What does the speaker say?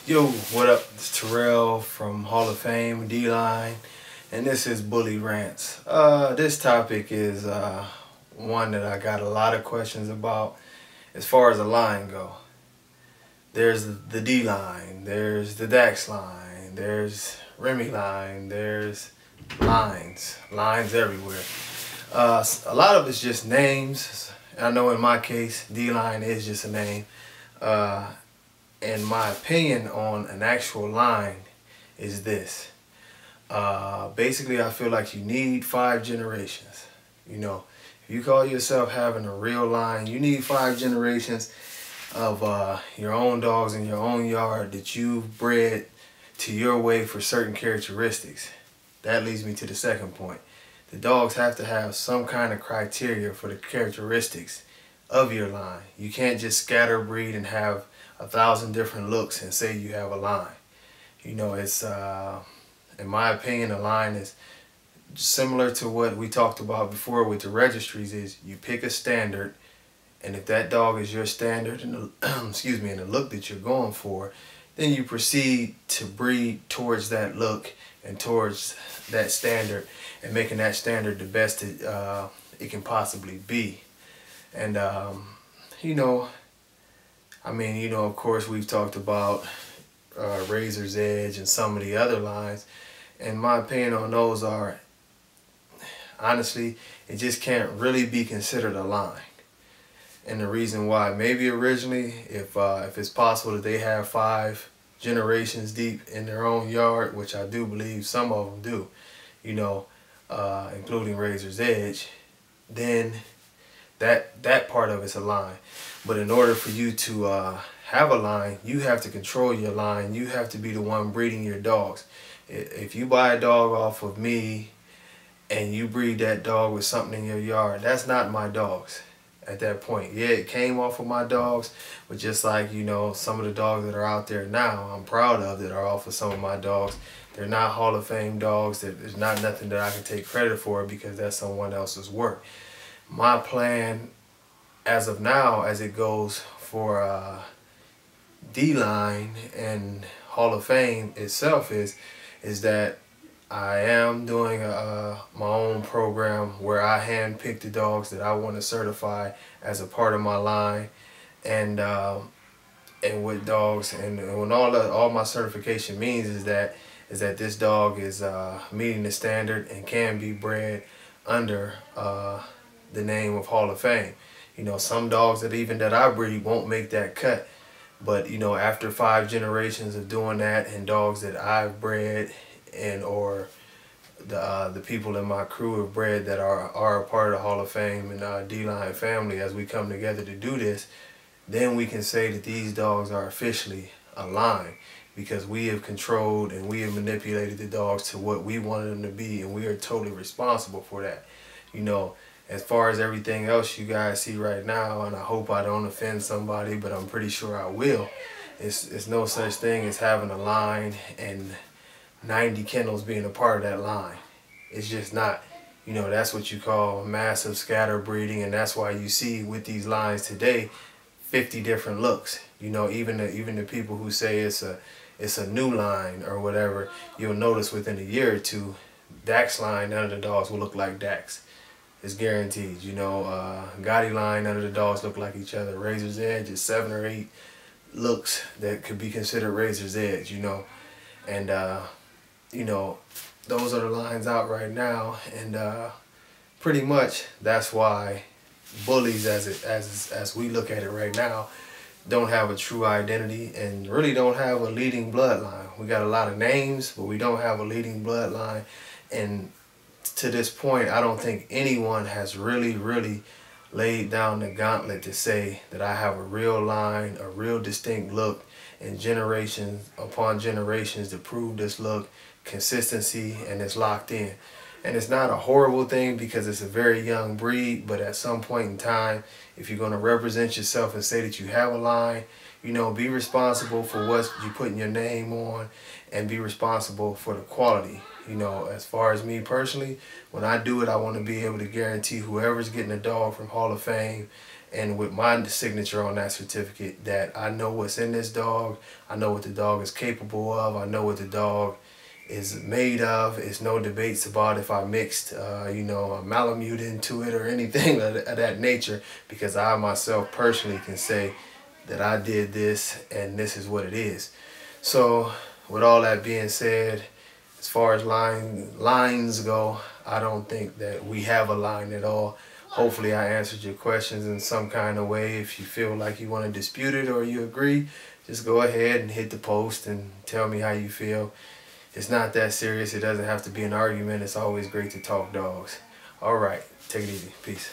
Yo, what up? It's Terrell from Hall of Fame, D-Line, and this is Bully Rants. This topic is one that I got a lot of questions about as far as the line go. There's the D-Line, there's the Dax line, there's Remy line, there's lines everywhere. A lot of it's just names. I know in my case, D-Line is just a name. And my opinion on an actual line is this. Basically, I feel like you need 5 generations. You know, if you call yourself having a real line, you need 5 generations of your own dogs in your own yard that you've bred to your way for certain characteristics. That leads me to the second point. The dogs have to have some kind of criteria for the characteristics of your line. You can't just scatter breed and have 1,000 different looks and say you have a line. You know, it's in my opinion, a line is similar to what we talked about before with the registries. Is you pick a standard, and if that dog is your standard and the, excuse me, and the look that you're going for, then you proceed to breed towards that look and towards that standard, and making that standard the best it can possibly be. And you know, I mean, you know, of course, we've talked about Razor's Edge and some of the other lines. And my opinion on those are, honestly, it just can't really be considered a line. And the reason why, maybe originally, if it's possible that they have 5 generations deep in their own yard, which I do believe some of them do, you know, including Razor's Edge, then that part of it's a line. But in order for you to have a line, you have to control your line. You have to be the one breeding your dogs. If you buy a dog off of me and you breed that dog with something in your yard, that's not my dogs at that point. Yeah, it came off of my dogs, but just like, you know, some of the dogs that are out there now, I'm proud of, that are off of some of my dogs. They're not Hall of Fame dogs. There's not nothing that I can take credit for because that's someone else's work. My plan as of now, as it goes for D-Line and Hall of Fame itself, is that I am doing my own program where I handpick the dogs that I want to certify as a part of my line, and with dogs, and when all my certification means is that this dog is meeting the standard and can be bred under the name of Hall of Fame. You know, some dogs that I breed won't make that cut. But, you know, after 5 generations of doing that, and dogs that I've bred and or the people in my crew have bred that are a part of the Hall of Fame and D-Line family, as we come together to do this, then we can say that these dogs are officially a line, because we have controlled and we have manipulated the dogs to what we wanted them to be, and we are totally responsible for that. You know, as far as everything else you guys see right now, and I hope I don't offend somebody, but I'm pretty sure I will, it's no such thing as having a line and 90 kennels being a part of that line. It's just not. You know, that's what you call massive scatter breeding, and that's why you see with these lines today 50 different looks. You know, even the people who say it's a new line or whatever, you'll notice within a year or two, Dax line, none of the dogs will look like Dax. It's guaranteed. You know, Gotti line, none of the dogs look like each other. Razor's Edge is 7 or 8 looks that could be considered Razor's Edge, you know. And, you know, those are the lines out right now. And pretty much that's why bullies, as we look at it right now, don't have a true identity and really don't have a leading bloodline. We got a lot of names, but we don't have a leading bloodline. And to this point, I don't think anyone has really laid down the gauntlet to say that I have a real line, a real distinct look, and generations upon generations to prove this look, consistency, and it's locked in. And it's not a horrible thing because it's a very young breed, but at some point in time, if you're going to represent yourself and say that you have a line, you know, be responsible for what you putting your name on, and be responsible for the quality. You know, as far as me personally, when I do it, I want to be able to guarantee whoever's getting a dog from Hall of Fame and with my signature on that certificate, that I know what's in this dog, I know what the dog is capable of, I know what the dog is made of. It's no debates about if I mixed, you know, a Malamute into it or anything of that nature, because I myself personally can say that I did this and this is what it is. So with all that being said, as far as lines go, I don't think that we have a line at all. Hopefully I answered your questions in some kind of way. If you feel like you want to dispute it or you agree, just go ahead and hit the post and tell me how you feel. It's not that serious. It doesn't have to be an argument. It's always great to talk dogs. All right, take it easy. Peace.